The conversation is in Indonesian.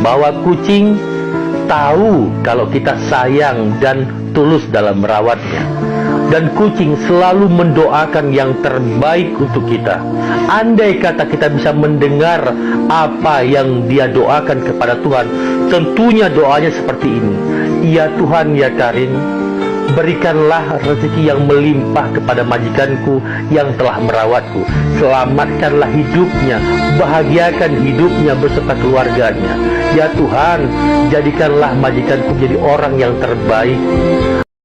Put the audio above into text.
bahwa kucing tahu kalau kita sayang dan tulus dalam merawatnya. Dan kucing selalu mendoakan yang terbaik untuk kita. Andai kata kita bisa mendengar apa yang dia doakan kepada Tuhan, tentunya doanya seperti ini. Ya Tuhan, ya Karim, berikanlah rezeki yang melimpah kepada majikanku yang telah merawatku. Selamatkanlah hidupnya, bahagiakan hidupnya beserta keluarganya. Ya Tuhan, jadikanlah majikanku menjadi orang yang terbaik.